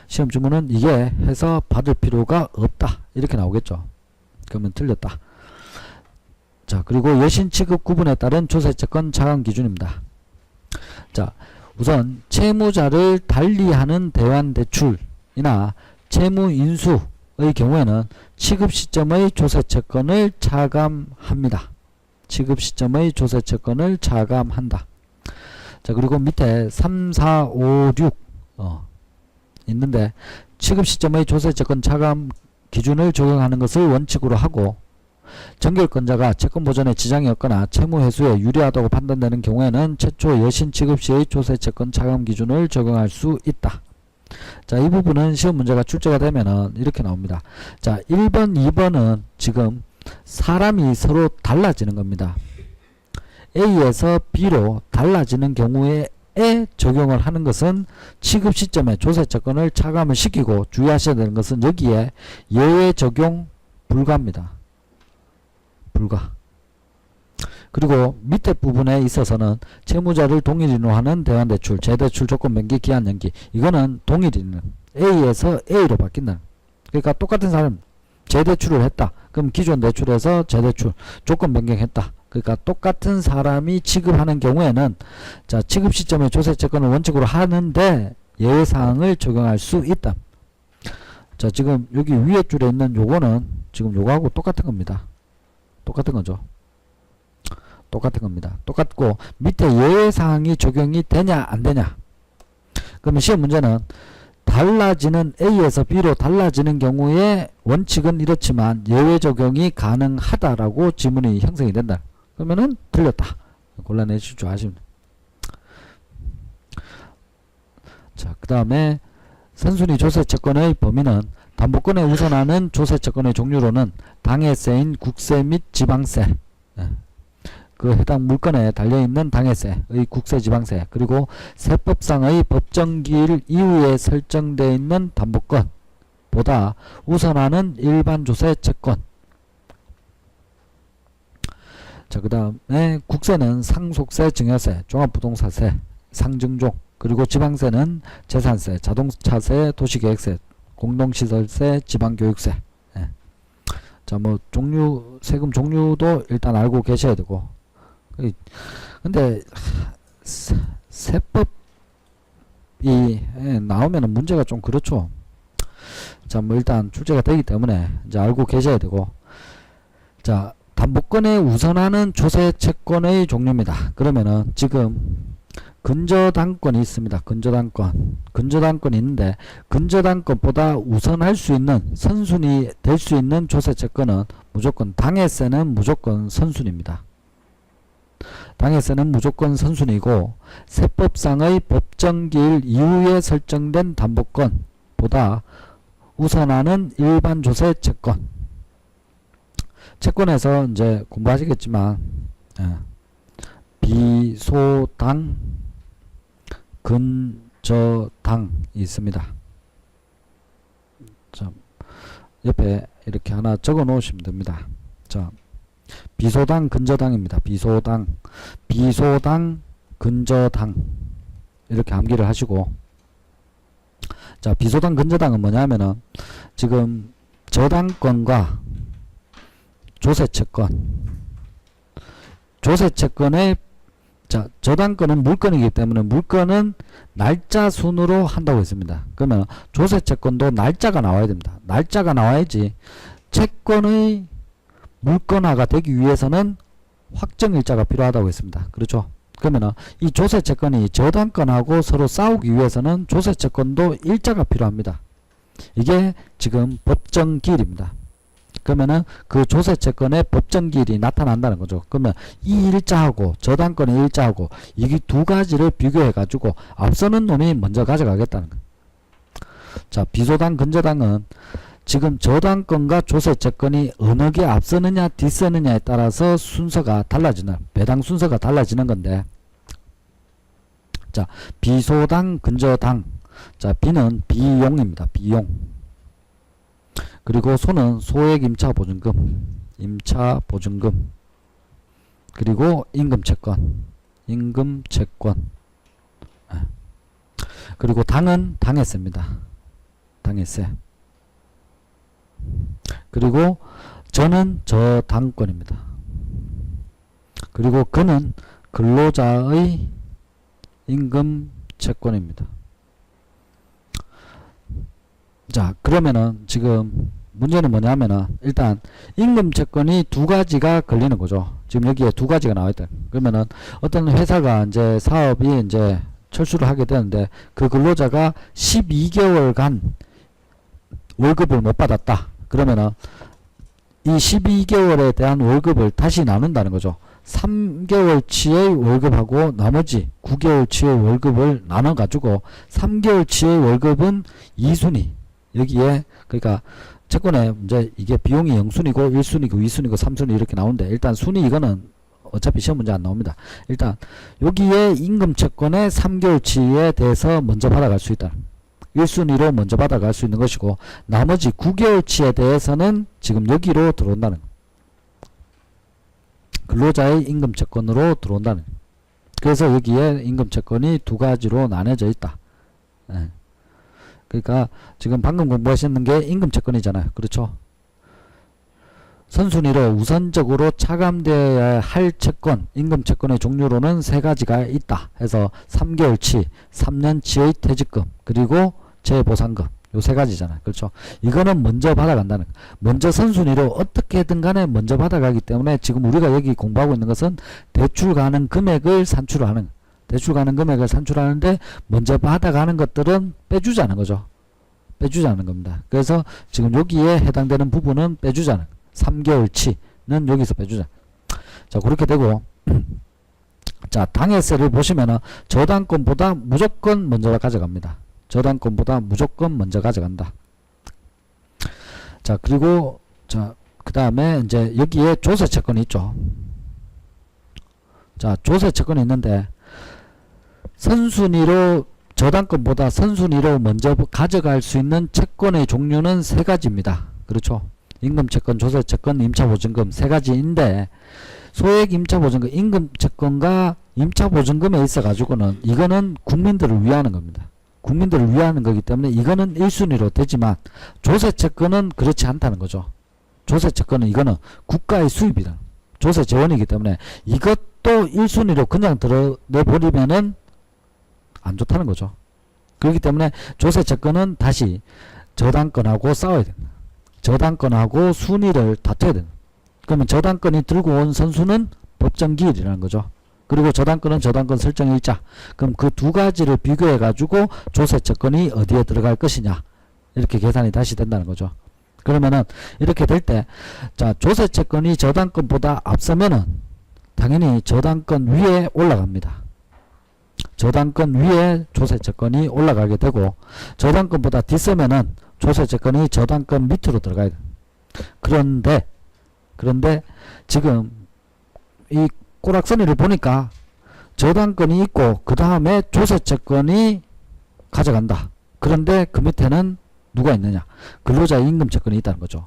시험 주문은 이게 해서 받을 필요가 없다. 이렇게 나오겠죠. 그러면 틀렸다. 자, 그리고 여신 취급 구분에 따른 조세채권 차감 기준입니다. 자, 우선 채무자를 달리하는 대환대출이나 채무인수의 경우에는 취급 시점의 조세채권을 차감합니다. 취급 시점의 조세채권을 차감한다. 자, 그리고 밑에 3, 4, 5, 6 있는데 취급 시점의 조세채권 차감 기준을 적용하는 것을 원칙으로 하고 정결권자가 채권 보전에 지장이 없거나 채무 회수에 유리하다고 판단되는 경우에는 최초 여신 취급 시의 조세채권 차감 기준을 적용할 수 있다. 자, 이 부분은 시험 문제가 출제가 되면은 이렇게 나옵니다. 자, 1번, 2번은 지금 사람이 서로 달라지는 겁니다. A에서 B로 달라지는 경우에 적용을 하는 것은 취급 시점에 조세채권을 차감을 시키고 주의하셔야 되는 것은 여기에 예외 적용 불가입니다. 불가. 그리고 밑에 부분에 있어서는 채무자를 동일인으로 하는 대환대출, 재대출 조건 변기, 기한 연기 이거는 동일인은 A에서 A로 바뀐다. 그러니까 똑같은 사람 재대출을 했다. 그럼 기존 대출에서 재대출 조건 변경했다. 그러니까 똑같은 사람이 취급하는 경우에는 자, 취급 시점에 조세채권을 원칙으로 하는데 예외사항을 적용할 수 있다. 자, 지금 여기 위에 줄에 있는 요거는 지금 요거하고 똑같은 겁니다. 똑같은 거죠. 똑같은 겁니다. 똑같고 밑에 예외사항이 적용이 되냐 안 되냐. 그러면 시험 문제는 달라지는 A에서 B로 달라지는 경우에 원칙은 이렇지만 예외 적용이 가능하다라고 지문이 형성이 된다. 그러면은 틀렸다. 골라내실 줄 아시면. 자, 그 다음에 선순위 조세채권의 범위는 담보권에 우선하는 조세채권의 종류로는 당해세인 국세 및 지방세, 그 해당 물건에 달려있는 당해세의 국세 지방세, 그리고 세법상의 법정기일 이후에 설정되어 있는 담보권보다 우선하는 일반 조세채권. 자, 그 다음에 국세는 상속세, 증여세, 종합부동산세, 상증종, 그리고 지방세는 재산세, 자동차세, 도시계획세, 공동시설세, 지방교육세. 자, 뭐 종류, 세금 종류도 일단 알고 계셔야 되고. 근데 세법이 나오면은 문제가 좀 그렇죠. 자, 뭐 일단 출제가 되기 때문에 이제 알고 계셔야 되고. 자, 담보권에 우선하는 조세채권의 종류입니다. 그러면은 지금 근저당권이 있습니다. 근저당권이 있는데 근저당권보다 우선할 수 있는 선순위 될 수 있는 조세채권은 무조건 당해세는 무조건 선순위입니다. 당해세는 무조건 선순위고 세법상의 법정기일 이후에 설정된 담보권보다 우선하는 일반 조세채권. 채권에서 이제 공부하시겠지만 비소당, 근저당이 있습니다. 자, 옆에 이렇게 하나 적어 놓으시면 됩니다. 자, 비소당, 근저당입니다. 비소당, 근저당 이렇게 암기를 하시고, 자, 비소당, 근저당은 뭐냐면은 지금 저당권과 조세채권의 자, 저당권은 물건이기 때문에 물건은 날짜 순으로 한다고 했습니다. 그러면 조세채권도 날짜가 나와야 됩니다. 날짜가 나와야지 채권의 물건화가 되기 위해서는 확정일자가 필요하다고 했습니다. 그렇죠? 그러면 이 조세채권이 저당권하고 서로 싸우기 위해서는 조세채권도 일자가 필요합니다. 이게 지금 법정기일입니다. 그러면은 그 조세채권의 법정기일이 나타난다는 거죠. 그러면 이 일자하고 저당권의 일자하고 이 두 가지를 비교해 가지고 앞서는 놈이 먼저 가져가겠다는 거예요. 자, 비소당 근저당은 지금 저당권과 조세채권이 어느 게 앞서느냐 뒤서느냐에 따라서 순서가 달라지는, 배당 순서가 달라지는 건데, 자, 비소당 근저당. 자, 비는 비용입니다. 비용. 그리고 소는 소액 임차보증금, 임차보증금. 그리고 임금채권, 임금채권. 그리고 당은 당해세입니다. 당해세. 그리고 저는 저당권입니다. 그리고 그는 근로자의 임금채권입니다. 자, 그러면은 지금 문제는 뭐냐면은 일단 임금채권이 두 가지가 걸리는 거죠. 지금 여기에 두 가지가 나와 있다. 그러면은 어떤 회사가 이제 사업이 이제 철수를 하게 되는데 그 근로자가 12개월간 월급을 못 받았다. 그러면은 이 12개월에 대한 월급을 다시 나눈다는 거죠. 3개월치의 월급하고 나머지 9개월치의 월급을 나눠 가지고 3개월치의 월급은 2순위. 여기에 그러니까 채권에 이제 이게 비용이 0순위고 1순위고 2순위고 3순위 이렇게 나오는데 일단 순위 이거는 어차피 시험 문제 안 나옵니다. 일단 여기에 임금채권의 3개월치에 대해서 먼저 받아갈 수 있다. 1순위로 먼저 받아갈 수 있는 것이고 나머지 9개월치에 대해서는 지금 여기로 들어온다는 거. 근로자의 임금채권으로 들어온다는 거. 그래서 여기에 임금채권이 두 가지로 나눠져 있다. 예. 그러니까 지금 방금 공부하셨는 게 임금채권이잖아요. 그렇죠? 선순위로 우선적으로 차감되어야 할 채권, 임금채권의 종류로는 세 가지가 있다 해서 3개월치, 3년치의 퇴직금, 그리고 재보상금. 요 세 가지잖아요. 그렇죠? 이거는 먼저 받아간다는 거. 먼저 선순위로 어떻게든 간에 먼저 받아가기 때문에 지금 우리가 여기 공부하고 있는 것은 대출 가능 금액을 산출하는 거. 대출 가능 금액을 산출하는데 먼저 받아가는 것들은 빼주자는 거죠. 빼주자는 겁니다. 그래서 지금 여기에 해당되는 부분은 빼주자는 거. 3개월치는 여기서 빼주자. 자, 그렇게 되고 자, 당해세를 보시면은 저당권보다 무조건 먼저 가져갑니다. 저당권보다 무조건 먼저 가져간다. 자, 그리고 자, 그 다음에 이제 여기에 조세채권이 있죠. 자, 조세채권이 있는데 선순위로 저당권보다 선순위로 먼저 가져갈 수 있는 채권의 종류는 세 가지입니다. 그렇죠? 임금채권, 조세채권, 임차보증금 세 가지인데 소액 임차보증금, 임금채권과 임차보증금에 있어 가지고는 이거는 국민들을 위하는 겁니다. 국민들을 위하는 거기 때문에 이거는 1순위로 되지만 조세채권은 그렇지 않다는 거죠. 조세채권은 이거는 국가의 수입이다. 조세재원이기 때문에 이것도 1순위로 그냥 내버리면은 안 좋다는 거죠. 그렇기 때문에 조세채권은 다시 저당권하고 싸워야 됩니다. 저당권하고 순위를 다퉈야 됩니다. 그러면 저당권이 들고 온 선수는 법정기일이라는 거죠. 그리고 저당권은 저당권 설정일자. 그럼 그 두 가지를 비교해 가지고 조세채권이 어디에 들어갈 것이냐 이렇게 계산이 다시 된다는 거죠. 그러면은 이렇게 될 때 자, 조세채권이 저당권보다 앞서면은 당연히 저당권 위에 올라갑니다. 저당권 위에 조세채권이 올라가게 되고 저당권보다 뒤서면은 조세채권이 저당권 밑으로 들어가야 돼. 그런데 지금 이 꼬락서니를 보니까 저당권이 있고 그 다음에 조세채권이 가져간다. 그런데 그 밑에는 누가 있느냐? 근로자의 임금채권이 있다는 거죠.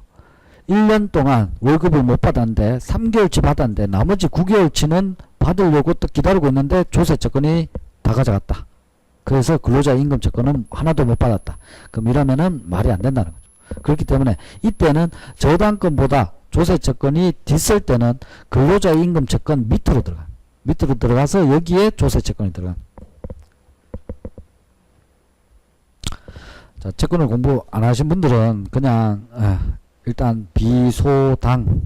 1년 동안 월급을 못 받았는데 3개월치 받았는데 나머지 9개월치는 받으려고 또 기다리고 있는데 조세채권이 다 가져갔다. 그래서 근로자의 임금채권은 하나도 못 받았다. 그럼 이러면은 말이 안 된다는 거죠. 그렇기 때문에 이때는 저당권보다 조세채권이 뒤쓸 때는 근로자의 임금채권 밑으로 들어가. 밑으로 들어가서 여기에 조세 채권이 들어간. 자, 채권을 공부 안 하신 분들은 그냥 일단 비소당,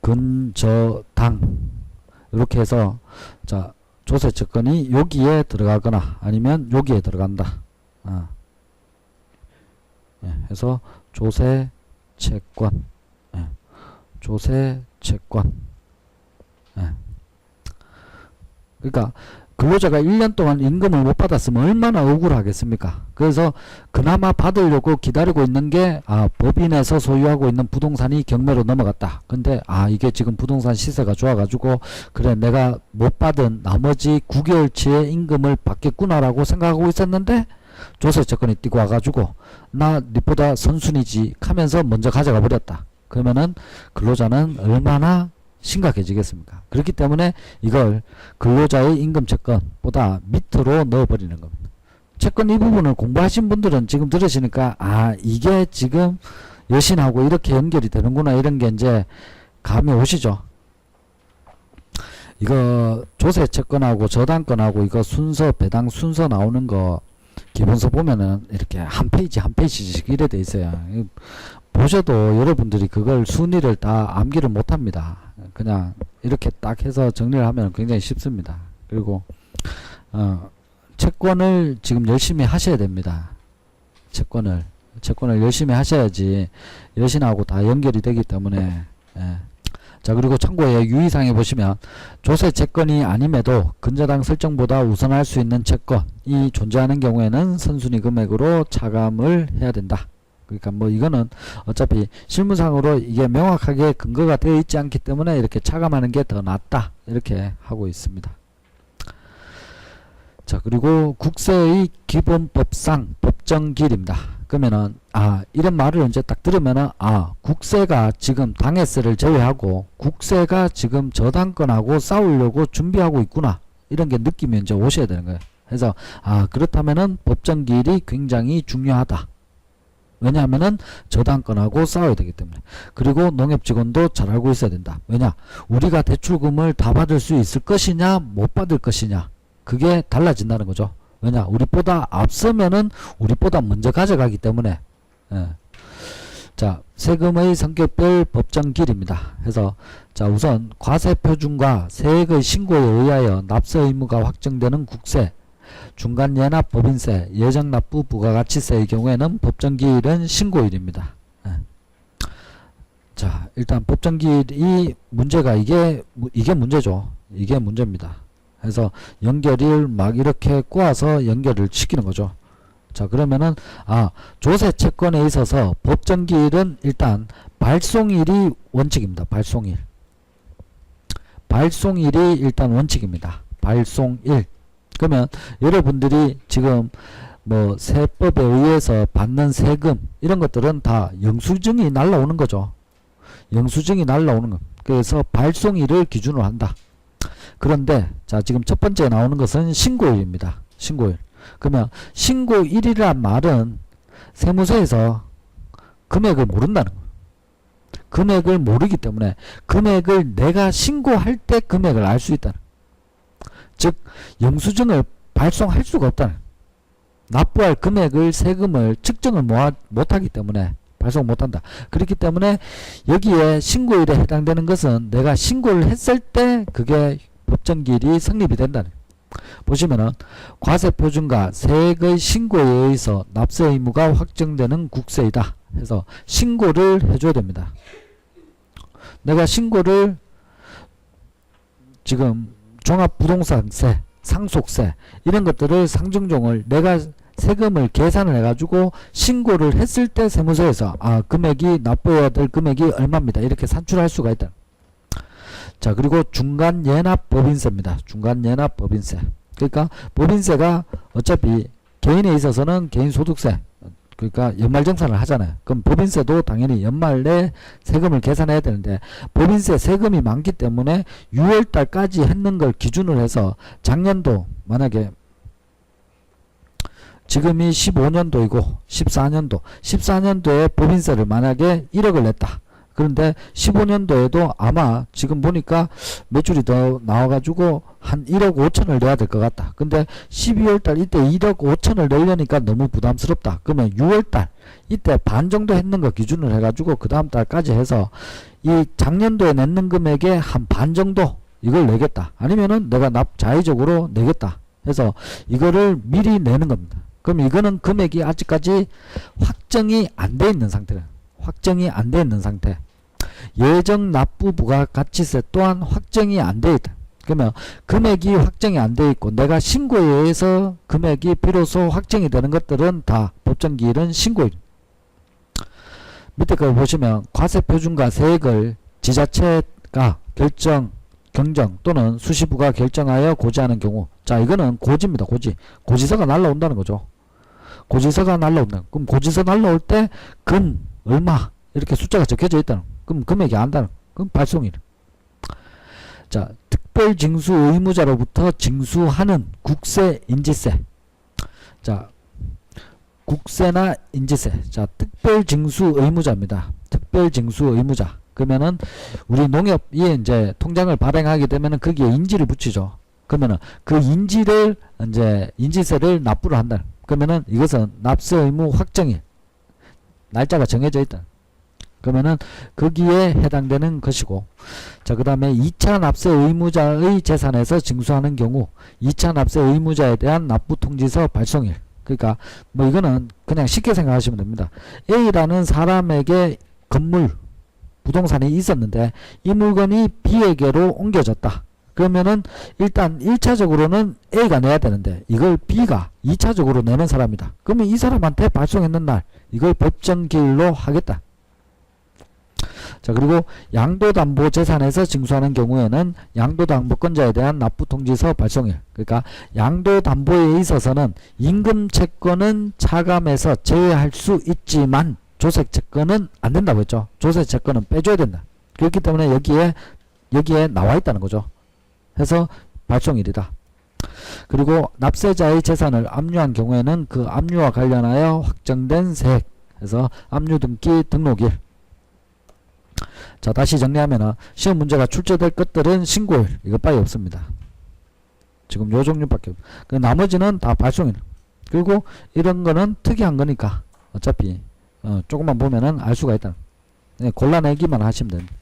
근저당 이렇게 해서 자, 조세 채권이 여기에 들어가거나 아니면 여기에 들어간다. 해서 조세 채권, 조세 채권. 그러니까 근로자가 1년 동안 임금을 못 받았으면 얼마나 억울하겠습니까? 그래서 그나마 받으려고 기다리고 있는 게 법인에서 소유하고 있는 부동산이 경매로 넘어갔다. 근데 이게 지금 부동산 시세가 좋아가지고 그래 내가 못 받은 나머지 9개월치의 임금을 받겠구나라고 생각하고 있었는데 조세채권이 뛰고 와가지고 나 니보다 선순위지 하면서 먼저 가져가 버렸다. 그러면은 근로자는 얼마나 심각해지겠습니까? 그렇기 때문에 이걸 근로자의 임금 채권보다 밑으로 넣어버리는 겁니다. 채권 이 부분을 공부하신 분들은 지금 들으시니까 이게 지금 여신하고 이렇게 연결이 되는구나 이런 게 이제 감이 오시죠? 이거 조세 채권하고 저당권하고 이거 순서 배당 순서 나오는 거 기본서 보면은 이렇게 한 페이지 한 페이지씩 이래 돼 있어요. 보셔도 여러분들이 그걸 순위를 다 암기를 못합니다. 그냥 이렇게 딱 해서 정리를 하면 굉장히 쉽습니다. 그리고 채권을 지금 열심히 하셔야 됩니다. 채권을 열심히 하셔야지 여신하고 다 연결이 되기 때문에. 자, 그리고 참고에 유의사항에 보시면 조세 채권이 아님에도 근저당 설정보다 우선할 수 있는 채권이 존재하는 경우에는 선순위 금액으로 차감을 해야 된다. 그러니까 뭐 이거는 어차피 실무상으로 이게 명확하게 근거가 되어 있지 않기 때문에 이렇게 차감하는 게 더 낫다 이렇게 하고 있습니다. 자, 그리고 국세의 기본법상 법정기일입니다. 그러면은 이런 말을 이제 딱 들으면은 국세가 지금 당해세를 제외하고 국세가 지금 저당권하고 싸우려고 준비하고 있구나 이런 게 느낌이 이제 오셔야 되는 거예요. 그래서 그렇다면은 법정기일이 굉장히 중요하다. 왜냐하면은 저당권하고 싸워야 되기 때문에. 그리고 농협직원도 잘 알고 있어야 된다. 왜냐? 우리가 대출금을 다 받을 수 있을 것이냐 못 받을 것이냐 그게 달라진다는 거죠. 왜냐? 우리보다 앞서면은 우리보다 먼저 가져가기 때문에. 자, 세금의 성격별 법정기일입니다. 그래서 자, 우선 과세표준과 세액의 신고에 의하여 납세 의무가 확정되는 국세, 중간예납 법인세, 예정납부 부가가치세의 경우에는 법정기일은 신고일입니다. 자, 일단 법정기일이 문제가 이게 문제죠. 이게 문제입니다. 그래서 연결을 막 이렇게 꼬아서 연결을 시키는 거죠. 자, 그러면은 조세 채권에 있어서 법정기일은 일단 발송일이 원칙입니다. 발송일이 일단 원칙입니다. 발송일. 그러면 여러분들이 지금 뭐 세법에 의해서 받는 세금 이런 것들은 다 영수증이 날라오는 거죠. 영수증이 날라오는 거. 그래서 발송일을 기준으로 한다. 그런데 자, 지금 첫 번째 나오는 것은 신고일입니다. 신고일. 그러면 신고일이란 말은 세무서에서 금액을 모른다는 거예요. 금액을 모르기 때문에 금액을 내가 신고할 때 금액을 알 수 있다는 거예요. 즉 영수증을 발송할 수가 없다는, 납부할 금액을 세금을 측정을 못하기 때문에 발송 못한다. 그렇기 때문에 여기에 신고일에 해당되는 것은 내가 신고를 했을 때 그게 법정기일이 성립이 된다는. 보시면은 과세표준과 세액의 신고에 의해서 납세 의무가 확정되는 국세이다 해서 신고를 해줘야 됩니다. 내가 신고를 지금 종합부동산세, 상속세 이런 것들을 상증종을 내가 세금을 계산을 해가지고 신고를 했을 때 세무서에서 금액이 납부해야 될 금액이 얼마입니다 이렇게 산출할 수가 있다. 자, 그리고 중간예납 법인세입니다. 중간예납 법인세. 그러니까 법인세가 어차피 개인에 있어서는 개인소득세, 그러니까 연말정산을 하잖아요. 그럼 법인세도 당연히 연말에 세금을 계산해야 되는데 법인세 세금이 많기 때문에 6월달까지 했는 걸 기준으로 해서 작년도 만약에 지금이 15년도이고 14년도에 법인세를 만약에 1억을 냈다. 그런데 15년도에도 아마 지금 보니까 매출이 더 나와가지고 한 1억 5천을 내야 될 것 같다. 근데 12월달 이때 1억 5천을 내려니까 너무 부담스럽다. 그러면 6월달 이때 반 정도 했는 거 기준으로 해가지고 그 다음 달까지 해서 이 작년도에 냈는 금액의 한 반 정도 이걸 내겠다. 아니면은 내가 자의적으로 내겠다. 해서 이거를 미리 내는 겁니다. 그럼 이거는 금액이 아직까지 확정이 안 돼 있는 상태다. 확정이 안 돼 있는 상태. 예정 납부 부가가치세 또한 확정이 안 돼 있다. 그러면 금액이 확정이 안 돼 있고 내가 신고에 의해서 금액이 비로소 확정이 되는 것들은 다 법정기일은 신고일. 밑에 거 보시면 과세표준과 세액을 지자체가 경정 또는 수시부가 결정하여 고지하는 경우, 자 이거는 고지입니다. 고지서가 날라온다는 거죠. 고지서가 날라온다. 그럼 고지서 날라올 때 금 얼마 이렇게 숫자가 적혀져 있다는, 그럼 금액이 안다는, 그럼 발송일. 자, 특별징수 의무자로부터 징수하는 국세, 인지세. 자, 국세나 인지세. 자, 특별징수 의무자입니다. 특별징수 의무자. 그러면은 우리 농협이 이제 통장을 발행하게 되면은 거기에 인지를 붙이죠. 그러면은 그 인지를 이제 인지세를 납부를 한다. 그러면은 이것은 납세 의무 확정일. 날짜가 정해져 있다. 그러면은 거기에 해당되는 것이고, 자, 그 다음에 2차 납세 의무자의 재산에서 징수하는 경우 2차 납세 의무자에 대한 납부 통지서 발송일. 그러니까 뭐 이거는 그냥 쉽게 생각하시면 됩니다. A라는 사람에게 건물, 부동산이 있었는데 이 물건이 B에게로 옮겨졌다. 그러면은 일단 1차적으로는 A가 내야 되는데 이걸 B가 2차적으로 내는 사람이다. 그러면 이 사람한테 발송했는 날 이걸 법정기일로 하겠다. 자, 그리고 양도담보재산에서 징수하는 경우에는 양도담보권자에 대한 납부통지서 발송일. 그러니까 양도담보에 있어서는 임금채권은 차감해서 제외할 수 있지만 조세채권은 안 된다고 했죠. 조세채권은 빼줘야 된다. 그렇기 때문에 여기에 나와 있다는 거죠. 해서 발송일이다. 그리고 납세자의 재산을 압류한 경우에는 그 압류와 관련하여 확정된 세액, 그래서 압류등기 등록일. 자, 다시 정리하면은 시험 문제가 출제될 것들은 신고일 이것밖에 없습니다. 지금 요 종류밖에 없. 그 나머지는 다 발송일. 그리고 이런 거는 특이한 거니까 어차피 조금만 보면은 알 수가 있다. 네, 골라내기만 하시면 됩니다.